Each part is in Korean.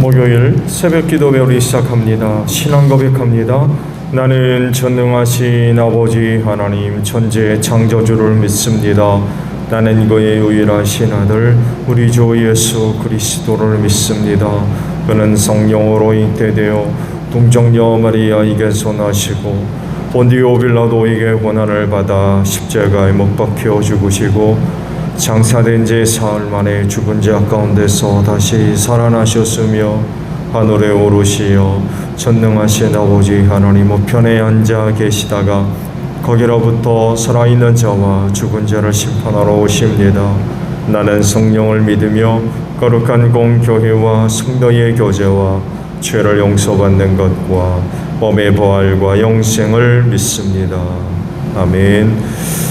목요일 새벽 기도 배우기 시작합니다. 신앙 고백합니다. 나는 전능하신 아버지 하나님 천지의 창조주를 믿습니다. 나는 그의 유일하신 아들 우리 주 예수 그리스도를 믿습니다. 그는 성령으로 잉태되어 동정녀 마리아에게서 나시고 본디오 빌라도에게 고난을 받아 십자가에 못 박혀 죽으시고 장사된 지 사흘 만에 죽은 자 가운데서 다시 살아나셨으며 하늘에 오르시어 전능하신 아버지 하나님 우편에 앉아 계시다가 거기로부터 살아있는 자와 죽은 자를 심판하러 오십니다. 나는 성령을 믿으며 거룩한 공교회와 성도의 교제와 죄를 용서받는 것과 몸의 부활과 영생을 믿습니다. 아멘.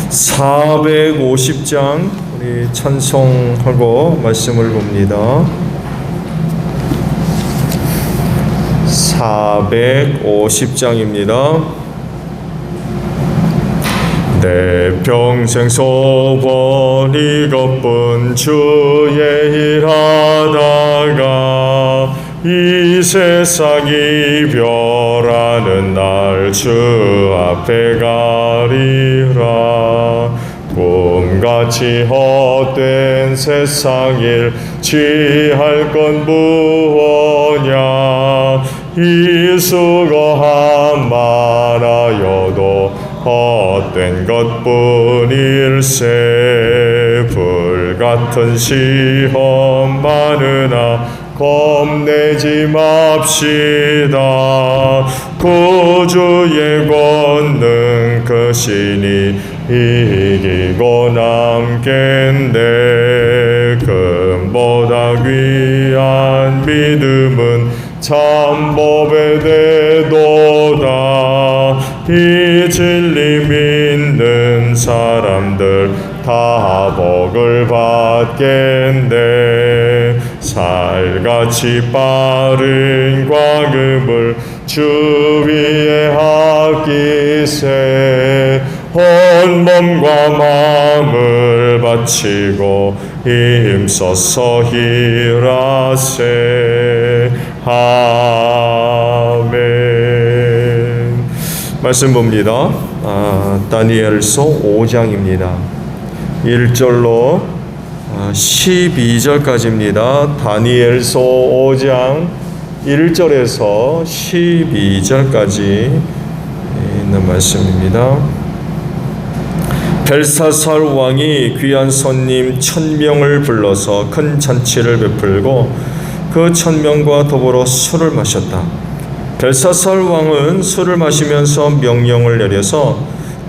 450장 우리 찬송하고 말씀을 봅니다. 450장입니다. 내 평생 소원이 것뿐 주의 일하다가 이 세상 이별하는 날 주 앞에 가리라. 꿈같이 헛된 세상 일 취할 건 무엇냐. 이 수고함 많아여도 헛된 것뿐일세. 불같은 시험 많으나 겁내지 맙시다. 구주의 권능 크시니 이기고 남겠네. 금보다 귀한 믿음은 참법에 대도다. 이 진리 믿는 사람들 다 복을 받겠네. 살같이 빠른 과금을 주 위에 아끼세. 온 몸과 마음을 바치고 힘써서 일하세. 아멘. 말씀 봅니다. 다니엘서 5장입니다. 1절로 12절까지입니다. 다니엘서 5장 1절에서 12절까지 있는 말씀입니다. 벨사살 왕이 귀한 손님 1000명을 불러서 큰 잔치를 베풀고 그 1000명과 더불어 술을 마셨다. 벨사살 왕은 술을 마시면서 명령을 내려서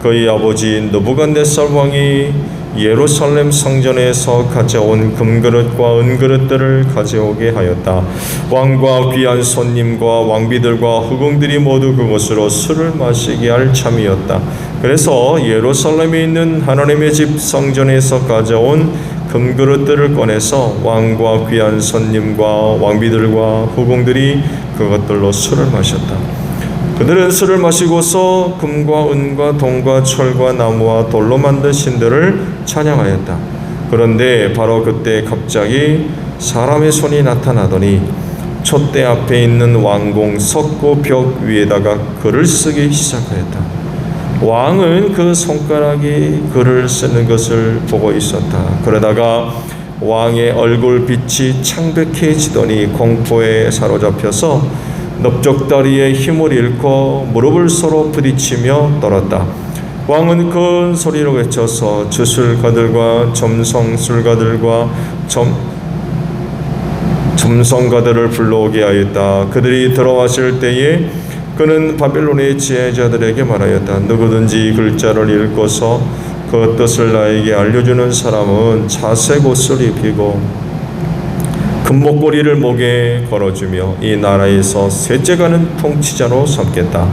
그의 아버지 느부갓네살 왕이 예루살렘 성전에서 가져온 금그릇과 은그릇들을 가져오게 하였다. 왕과 귀한 손님과 왕비들과 후궁들이 모두 그곳으로 술을 마시게 할 참이었다. 그래서 예루살렘에 있는 하나님의 집 성전에서 가져온 금그릇들을 꺼내서 왕과 귀한 손님과 왕비들과 후궁들이 그것들로 술을 마셨다. 그들은 술을 마시고서 금과 은과 동과 철과 나무와 돌로 만든 신들을 찬양하였다. 그런데 바로 그때 갑자기 사람의 손이 나타나더니 촛대 앞에 있는 왕궁 석고 벽 위에다가 글을 쓰기 시작하였다. 왕은 그 손가락이 글을 쓰는 것을 보고 있었다. 그러다가 왕의 얼굴빛이 창백해지더니 공포에 사로잡혀서 넓적다리에 힘을 잃고 무릎을 서로 부딪히며 떨었다. 왕은 큰 소리로 외쳐서 주술가들과 점성술가들과 점성가들을 불러오게 하였다. 그들이 들어왔을 때에 그는 바벨론의 지혜자들에게 말하였다. 누구든지 글자를 읽고서 그 뜻을 나에게 알려주는 사람은 자색 옷을 입히고 금목걸이를 목에 걸어주며 이 나라에서 셋째가는 통치자로 삼겠다.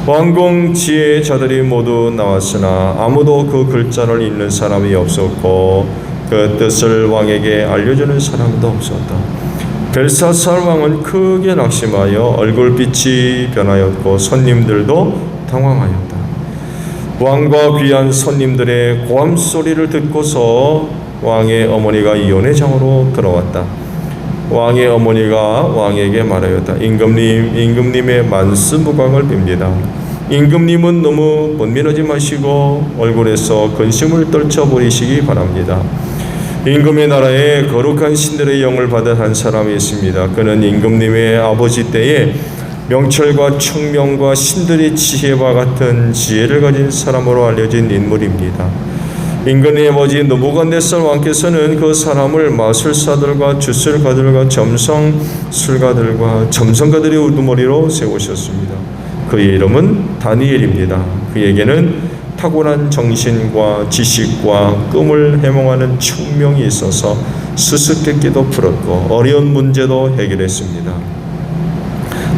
왕궁 지혜자들이 모두 나왔으나 아무도 그 글자를 읽는 사람이 없었고 그 뜻을 왕에게 알려주는 사람도 없었다. 벨사살 왕은 크게 낙심하여 얼굴빛이 변하였고 손님들도 당황하였다. 왕과 귀한 손님들의 고함 소리를 듣고서 왕의 어머니가 연회장으로 들어왔다. 왕의 어머니가 왕에게 말하였다. 임금님의 만수무강을 빕니다. 임금님은 너무 번민하지 마시고 얼굴에서 근심을 떨쳐버리시기 바랍니다. 임금의 나라에 거룩한 신들의 영을 받은 한 사람이 있습니다. 그는 임금님의 아버지 때에 명철과 청명과 신들의 지혜와 같은 지혜를 가진 사람으로 알려진 인물입니다. 임금의 아버지 느부갓네살 왕께서는 그 사람을 마술사들과 주술가들과 점성술가들과 점성가들의 우두머리로 세우셨습니다. 그의 이름은 다니엘입니다. 그에게는 탁월한 정신과 지식과 꿈을 해몽하는 총명이 있어서 수수께끼도 풀었고 어려운 문제도 해결했습니다.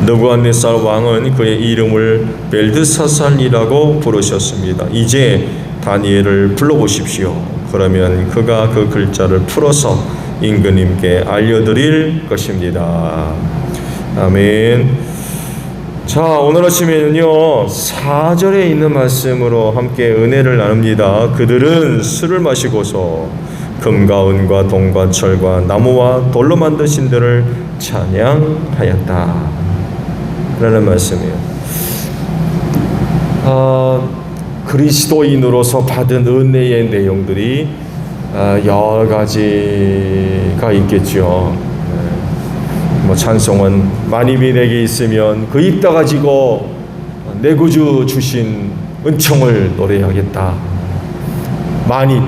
느부갓네살 왕은 그의 이름을 벨드사살이라고 부르셨습니다. 이제 다니엘을 불러보십시오. 그러면 그가 그 글자를 풀어서 임금님께 알려드릴 것입니다. 아멘. 자, 오늘 아침에는요 4절에 있는 말씀으로 함께 은혜를 나눕니다. 그들은 술을 마시고서 금과 은과 동과 철과 나무와 돌로 만든 신들을 찬양하였다 라는 말씀이에요. 그리스도인으로서 받은 은혜의 내용들이 여러 가지가 있겠죠. 찬송은 만입이 내게 있으면 그 입 다 가지고 내 구주 주신 은총을 노래하겠다. 만입,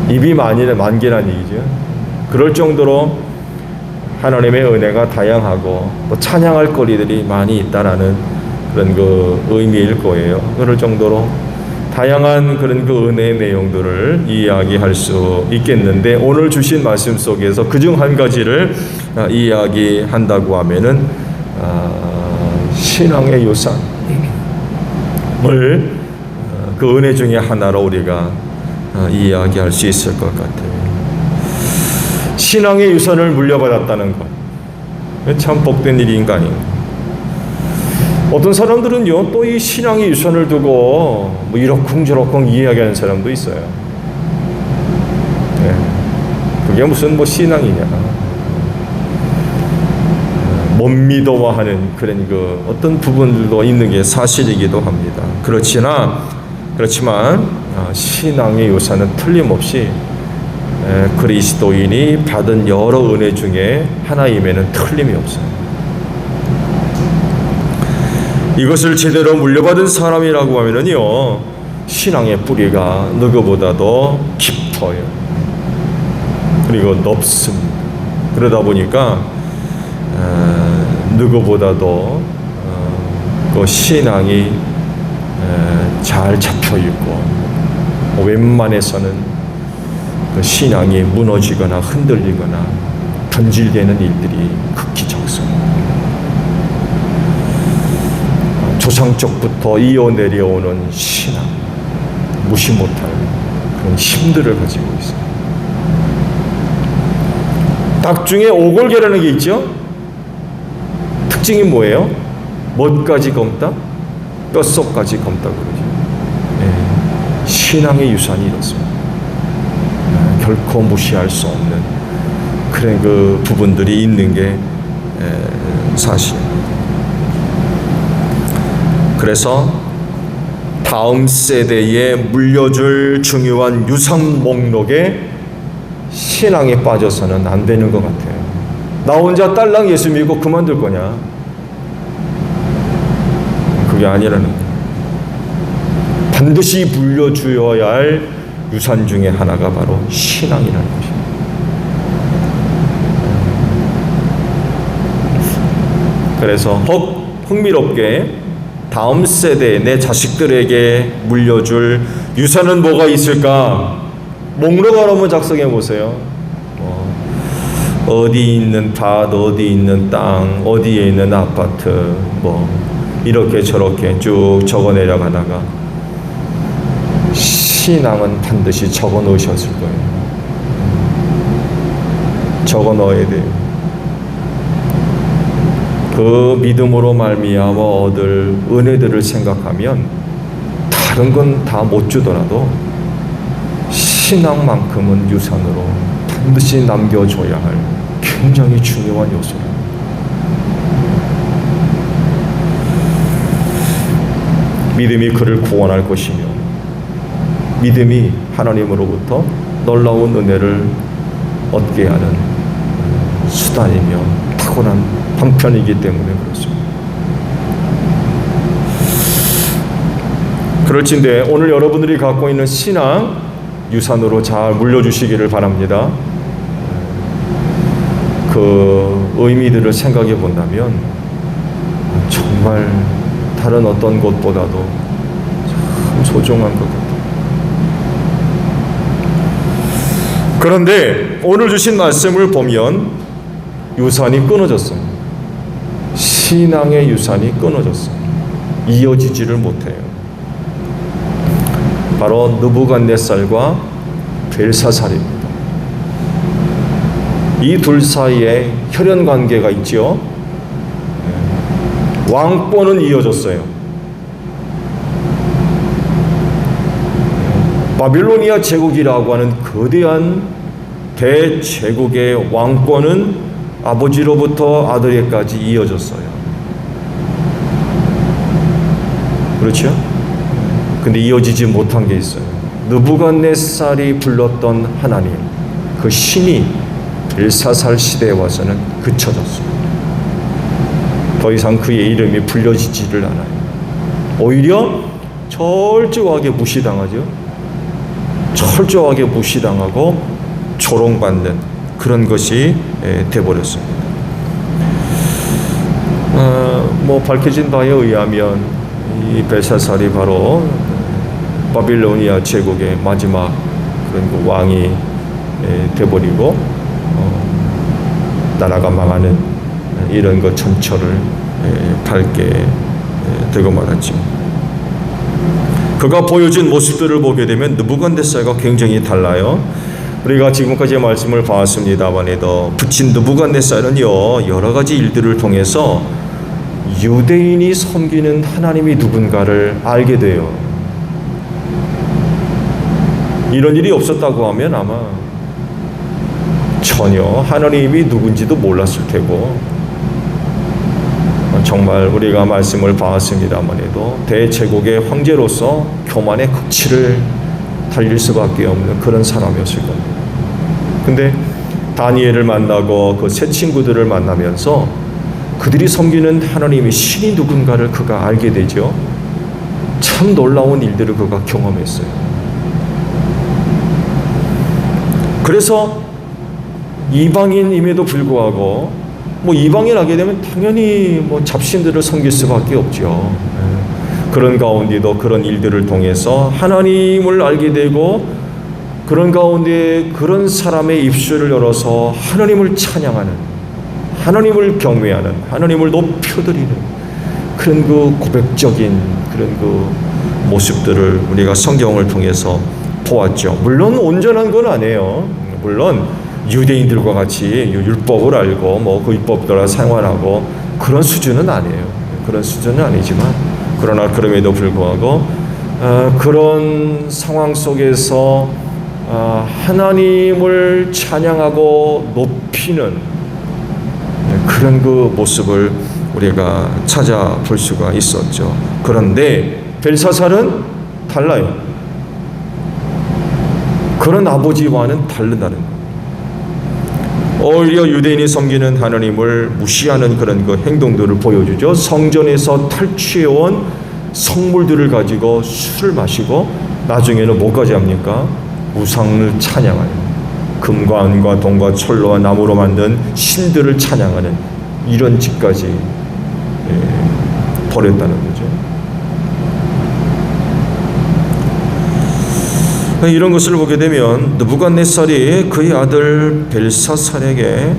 입이 만개란 얘기죠. 그럴 정도로 하나님의 은혜가 다양하고 또 찬양할 거리들이 많이 있다라는 그런 그 의미일 거예요. 그럴 정도로 다양한 그런 그 은혜의 내용들을 이야기할 수 있겠는데 오늘 주신 말씀 속에서 그중 한 가지를 이야기한다고 하면은 신앙의 유산을 그 은혜 중에 하나로 우리가 이야기할 수 있을 것 같아요. 신앙의 유산을 물려받았다는 것 참 복된 일인가 아닌가. 어떤 사람들은요 또 이 신앙의 유산을 두고 뭐 이러쿵저러쿵 이야기하는 사람도 있어요. 네. 그게 무슨 뭐 신앙이냐, 못 믿어와하는 그런 그 어떤 부분들도 있는 게 사실이기도 합니다. 그렇지만 신앙의 유산은 틀림없이 그리스도인이 받은 여러 은혜 중에 하나임에는 틀림이 없어요. 이것을 제대로 물려받은 사람이라고 하면은요 신앙의 뿌리가 누구보다도 깊어요. 그리고 높습니다. 그러다 보니까 누구보다도 그 신앙이 잘 잡혀 있고 웬만해서는 그 신앙이 무너지거나 흔들리거나 변질되는 일들이 극히 적습니다. 조상적부터 이어 내려오는 신앙, 무시 못할 그런 힘들을 가지고 있어요. 닭 중에 오골계라는 게 있죠. 특징이 뭐예요? 멋까지 검다, 뼛속까지 검다 그러죠. 신앙의 유산이 이렇습니다. 결코 무시할 수 없는 그런 그 부분들이 있는 게 사실입니다. 그래서 다음 세대에 물려줄 중요한 유산 목록에 신앙에 빠져서는 안 되는 것 같아요. 나 혼자 딸랑 예수 믿고 그만둘 거냐? 그게 아니라는 거예요. 반드시 물려주어야 할 유산 중에 하나가 바로 신앙이라는 것입니다. 그래서 흥미롭게 다음 세대 내 자식들에게 물려줄 유산은 뭐가 있을까? 목록을 한번 작성해 보세요. 어디 있는 밭, 어디 있는 땅, 어디에 있는 아파트, 뭐 이렇게 저렇게 쭉 적어 내려가다가 신앙은 반드시 적어 놓으셨을 거예요. 적어 넣어야 돼요. 그 믿음으로 말미암아 얻을 은혜들을 생각하면 다른 건 다 못 주더라도 신앙만큼은 유산으로 반드시 남겨줘야 할 굉장히 중요한 요소예요. 믿음이 그를 구원할 것이며 믿음이 하나님으로부터 놀라운 은혜를 얻게 하는 수단이며 탁월한 방편이기 때문에 그렇습니다. 그럴진데 오늘 여러분들이 갖고 있는 신앙 유산으로 잘 물려주시기를 바랍니다. 그 의미들을 생각해 본다면 정말 다른 어떤 것보다도 참 소중한 것 같아요. 그런데 오늘 주신 말씀을 보면 유산이 끊어졌어요. 신앙의 유산이 끊어졌어요. 이어지지를 못해요. 바로 느부갓네살과 벨사살입니다. 이 둘 사이에 혈연 관계가 있죠. 왕권은 이어졌어요. 바빌로니아 제국이라고 하는 거대한 대제국의 왕권은 아버지로부터 아들에까지 이어졌어요. 그렇죠? 근데 이어지지 못한 게 있어요. 느부갓네살이 불렀던 하나님, 그 신이 벨사살 시대에 와서는 그쳐졌어요. 더 이상 그의 이름이 불려지지를 않아요. 오히려 철저하게 무시당하죠. 철저하게 무시당하고 조롱받는 그런 것이 돼버렸습니다. 밝혀진 바에 의하면 이 벨사살이 바로 바빌로니아 제국의 마지막 그런 그 왕이 돼버리고 나라가 망하는 이런 것 전철을 밟게 되고 말았죠. 그가 보여준 모습들을 보게 되면 느부갓네살과 굉장히 달라요. 우리가 지금까지 말씀을 봐왔습니다만에도 붙인 느부갓네살은요 여러 가지 일들을 통해서 유대인이 섬기는 하나님이 누군가를 알게 돼요. 이런 일이 없었다고 하면 아마 전혀 하나님이 누군지도 몰랐을 테고, 정말 우리가 말씀을 봐왔습니다만 해도 대제국의 황제로서 교만의 극치를 달릴 수밖에 없는 그런 사람이었을 겁니다. 근데 다니엘을 만나고 그 세 친구들을 만나면서 그들이 섬기는 하나님의 신이 누군가를 그가 알게 되죠. 참 놀라운 일들을 그가 경험했어요. 그래서 이방인임에도 불구하고 이방인 하게 되면 당연히 잡신들을 섬길 수밖에 없죠. 그런 가운데도 그런 일들을 통해서 하나님을 알게 되고, 그런 가운데 그런 사람의 입술을 열어서 하나님을 찬양하는, 하나님을 경외하는, 하나님을 높여드리는 그런 그 고백적인 그런 그 모습들을 우리가 성경을 통해서 보았죠. 물론 온전한 건 아니에요. 물론 유대인들과 같이 율법을 알고 그 율법대로 생활하고 그런 수준은 아니에요. 그런 수준은 아니지만, 그러나 그럼에도 불구하고 그런 상황 속에서 하나님을 찬양하고 높이는 그런 그 모습을 우리가 찾아볼 수가 있었죠. 그런데 벨사살은 달라요. 그런 아버지와는 다르다는 거예요. 오히려 유대인이 섬기는 하나님을 무시하는 그런 그 행동들을 보여주죠. 성전에서 탈취해온 성물들을 가지고 술을 마시고 나중에는 뭐까지 합니까? 우상을 찬양하는, 금과 은과 동과 철로와 나무로 만든 신들을 찬양하는 이런 짓까지 벌였다는 거죠. 이런 것을 보게 되면 느부갓네살이 그의 아들 벨사살에게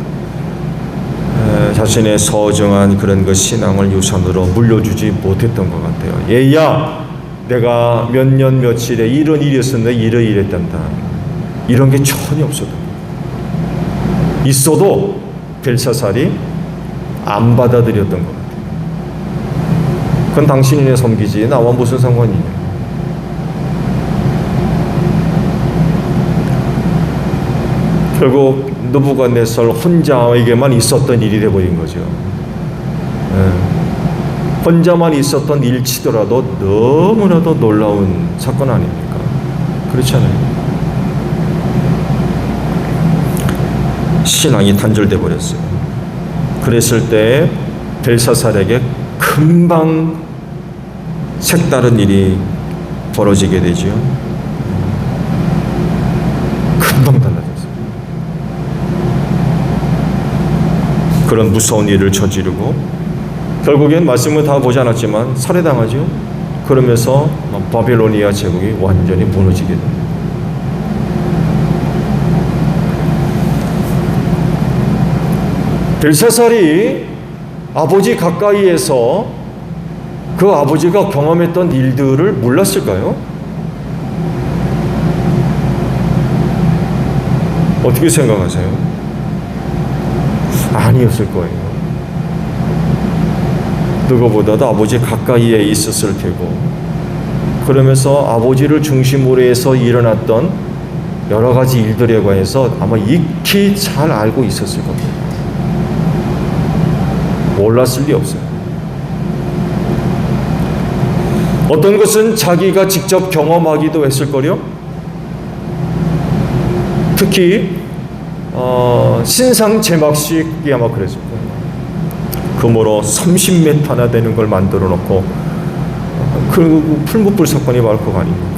자신의 소중한 그런 그 신앙을 유산으로 물려주지 못했던 것 같아요. 얘야, 내가 몇 년 며칠에 이런 일이 있었는데 이랬단다. 이런 게 전혀 없었던 거예요. 있어도 벨사살이 안 받아들였던 것 같아요. 그건 당신이네 섬기지 나와 무슨 상관이냐. 결국 느부갓네살 혼자에게만 있었던 일이 되어버린 거죠. 혼자만 있었던 일치더라도 너무나도 놀라운 사건 아닙니까? 그렇잖아요. 신앙이 단절돼 버렸어요. 그랬을 때 벨사살에게 금방 색다른 일이 벌어지게 되죠. 금방 달라졌어요. 그런 무서운 일을 저지르고 결국엔 말씀을 다 보지 않았지만 살해당하죠. 그러면서 바빌로니아 제국이 완전히 무너지게 됩니다. 벨사살이 아버지 가까이에서 그 아버지가 경험했던 일들을 몰랐을까요? 어떻게 생각하세요? 아니었을 거예요. 누구보다도 아버지 가까이에 있었을 테고, 그러면서 아버지를 중심으로 해서 일어났던 여러 가지 일들에 관해서 아마 익히 잘 알고 있었을 겁니다. 몰랐을 리 없어요. 어떤 것은 자기가 직접 경험하기도 했을 거요. 특히 신상 제막식이 아마 그랬을 거예요. 금으로 30m나 되는 걸 만들어 놓고 그 풀무불 사건이 바로 그거 아닙니까?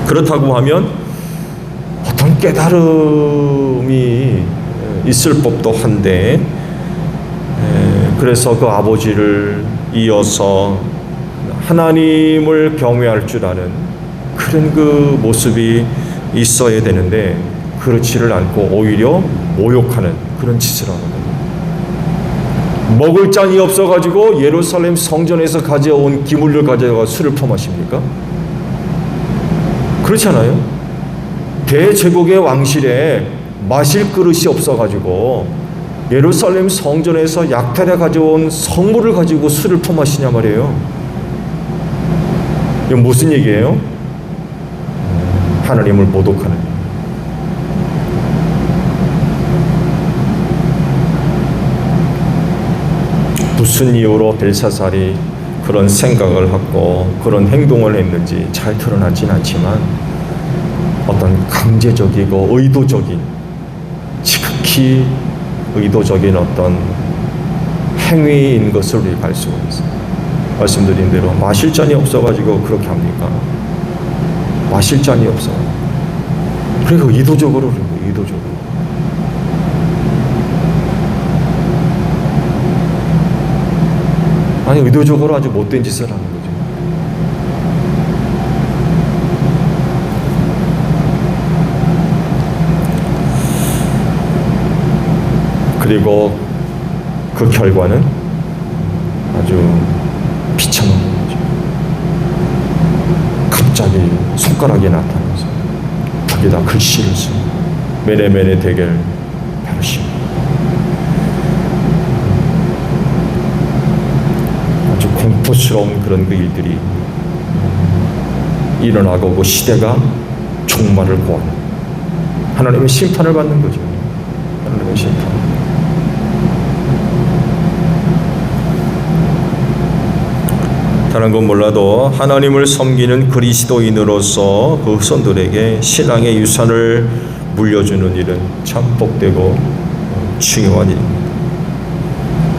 그렇다고 하면 어떤 깨달음이 있을 법도 한데, 그래서 그 아버지를 이어서 하나님을 경외할 줄 아는 그런 그 모습이 있어야 되는데 그렇지를 않고 오히려 모욕하는 그런 짓을 하는 거예요. 먹을 잔이 없어가지고 예루살렘 성전에서 가져온 기물을 가져가 술을 퍼마십니까? 그렇잖아요. 대제국의 왕실에 마실 그릇이 없어가지고 예루살렘 성전에서 약탈해 가져온 성물을 가지고 술을 퍼마시냐 말이에요. 이건 무슨 얘기예요? 하나님을 모독하는. 무슨 이유로 벨사살이 그런 생각을 하고 그런 행동을 했는지 잘 드러나진 않지만 어떤 강제적이고 의도적인, 지극히 의도적인 어떤 행위인 것을 우리가 알 수가 있어요. 말씀드린 대로 마실 잔이 없어가지고 그렇게 합니까? 마실 잔이 없어. 그러니까 의도적으로 그런 거예요. 의도적으로. 아니 의도적으로 아주 못된 짓을 하는 거죠. 그리고 그 결과는 아주 비참한 거죠. 갑자기 손가락이 나타나서 벽에다 글씨를 쓰고 메네메네 대결 바르심. 아주 공포스러운 그런 그 일들이 일어나고 그 시대가 종말을 고하는 하나님의 심판을 받는 거죠. 하나님의 심판. 다른 건 몰라도 하나님을 섬기는 그리스도인으로서 그 후손들에게 신앙의 유산을 물려주는 일은 참 복되고 중요한 일입니다.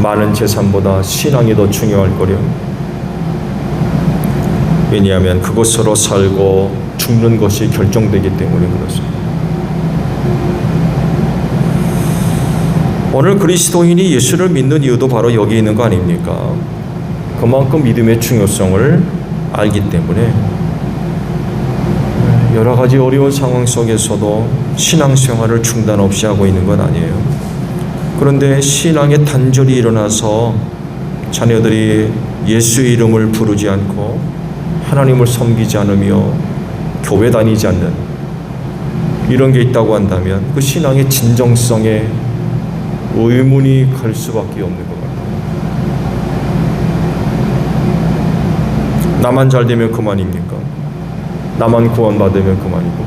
많은 재산보다 신앙이 더 중요할 거려. 왜냐하면 그것으로 살고 죽는 것이 결정되기 때문에 그렇습니다. 오늘 그리스도인이 예수를 믿는 이유도 바로 여기 있는 거 아닙니까? 그만큼 믿음의 중요성을 알기 때문에 여러 가지 어려운 상황 속에서도 신앙생활을 중단 없이 하고 있는 건 아니에요. 그런데 신앙의 단절이 일어나서 자녀들이 예수의 이름을 부르지 않고 하나님을 섬기지 않으며 교회 다니지 않는 이런 게 있다고 한다면 그 신앙의 진정성에 의문이 갈 수밖에 없는 것 같아요. 나만 잘 되면 그만입니까? 나만 구원받으면 그만이고.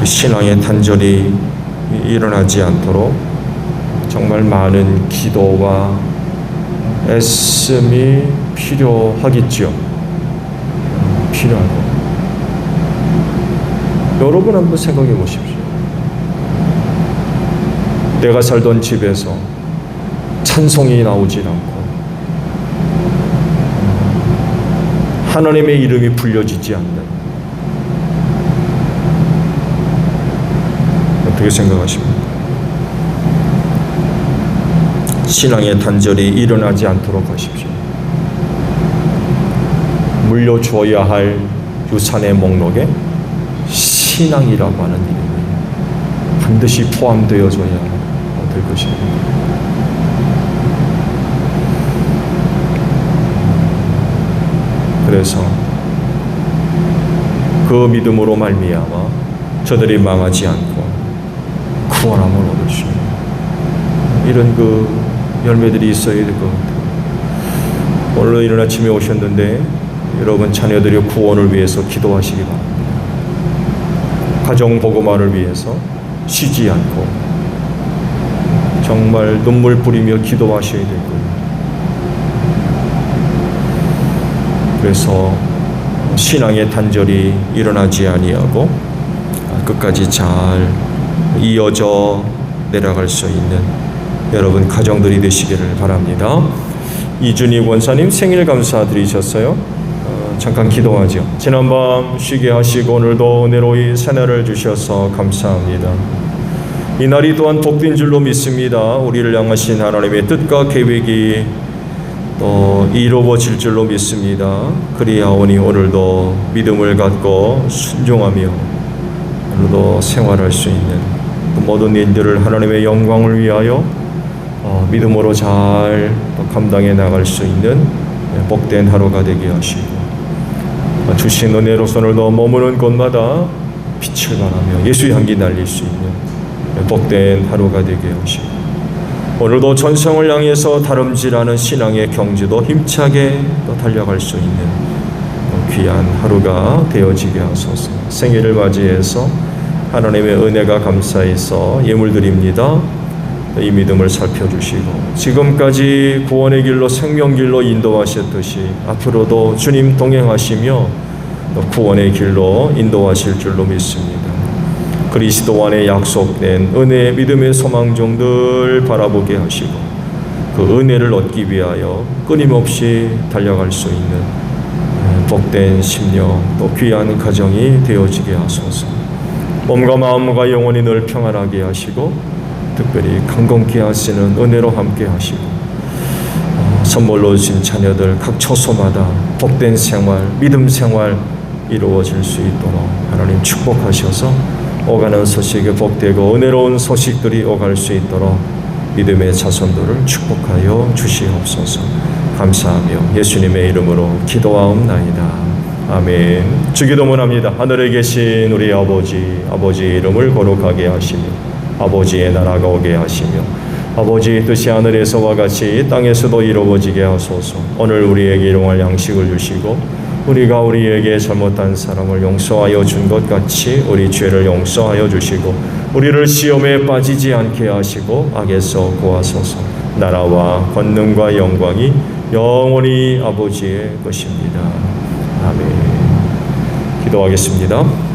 그 신앙의 단절이 일어나지 않도록 정말 많은 기도와 애씀이 필요하겠죠. 필요하고. 여러분 한번 생각해 보십시오. 내가 살던 집에서 찬송이 나오지 않고 하나님의 이름이 불려지지 않는, 어떻게 생각하십니까? 신앙의 단절이 일어나지 않도록 하십시오. 물려주어야 할 유산의 목록에 신앙이라고 하는 이름이 반드시 포함되어져야 될 것입니다. 그래서 그 믿음으로 말미암아 저들이 망하지 않고 구원함을 얻을 수 있는 이런 그 열매들이 있어야 될 것 같아요. 오늘 이른 아침에 오셨는데 여러분 자녀들의 구원을 위해서 기도하시기 바랍니다. 가정 복음화를 위해서 쉬지 않고 정말 눈물 뿌리며 기도하셔야 될 거예요. 그래서 신앙의 단절이 일어나지 아니하고 끝까지 잘 이어져 내려갈 수 있는 여러분 가정들이 되시기를 바랍니다. 이준희 권사님 생일 감사드리셨어요. 잠깐 기도하죠. 지난밤 쉬게 하시고 오늘도 은혜로이 새날을 주셔서 감사합니다. 이 날이 또한 복된 줄로 믿습니다. 우리를 향하신 하나님의 뜻과 계획이 또 이루어질 줄로 믿습니다. 그리하오니 오늘도 믿음을 갖고 순종하며 오늘도 생활할 수 있는 그 모든 일들을 하나님의 영광을 위하여 믿음으로 잘 감당해 나갈 수 있는 복된 하루가 되게 하시고 주신 은혜로서 오늘도 머무는 곳마다 빛을 발하며 예수의 향기 날릴 수 있는 복된 하루가 되게 하시고 오늘도 전성을 향해서 다름질하는 신앙의 경지도 힘차게 또 달려갈 수 있는 귀한 하루가 되어지게 하소서. 생일을 맞이해서 하나님의 은혜가 감사해서 예물 드립니다. 이 믿음을 살펴주시고 지금까지 구원의 길로 생명길로 인도하셨듯이 앞으로도 주님 동행하시며 구원의 길로 인도하실 줄로 믿습니다. 그리스도 안에 약속된 은혜, 믿음의 소망종들 바라보게 하시고 그 은혜를 얻기 위하여 끊임없이 달려갈 수 있는 복된 심령 또 귀한 가정이 되어지게 하소서. 몸과 마음과 영혼이 늘 평안하게 하시고 특별히 강건케 하시는 은혜로 함께 하시고 선물로 주신 자녀들 각 처소마다 복된 생활, 믿음 생활 이루어질 수 있도록 하나님 축복하셔서 오가는 소식이 복되고 은혜로운 소식들이 오갈 수 있도록 믿음의 자손들을 축복하여 주시옵소서. 감사하며 예수님의 이름으로 기도하옵나이다. 아멘. 주기도문합니다. 하늘에 계신 우리 아버지의 이름을 거룩하게 하시며 아버지의 나라가 오게 하시며 아버지의 뜻이 하늘에서와 같이 땅에서도 이루어지게 하소서. 오늘 우리에게 일용할 양식을 주시고 우리가 우리에게 잘못한 사람을 용서하여 준 것 같이 우리 죄를 용서하여 주시고 우리를 시험에 빠지지 않게 하시고 악에서 구하소서. 나라와 권능과 영광이 영원히 아버지의 것입니다. 아멘. 기도하겠습니다.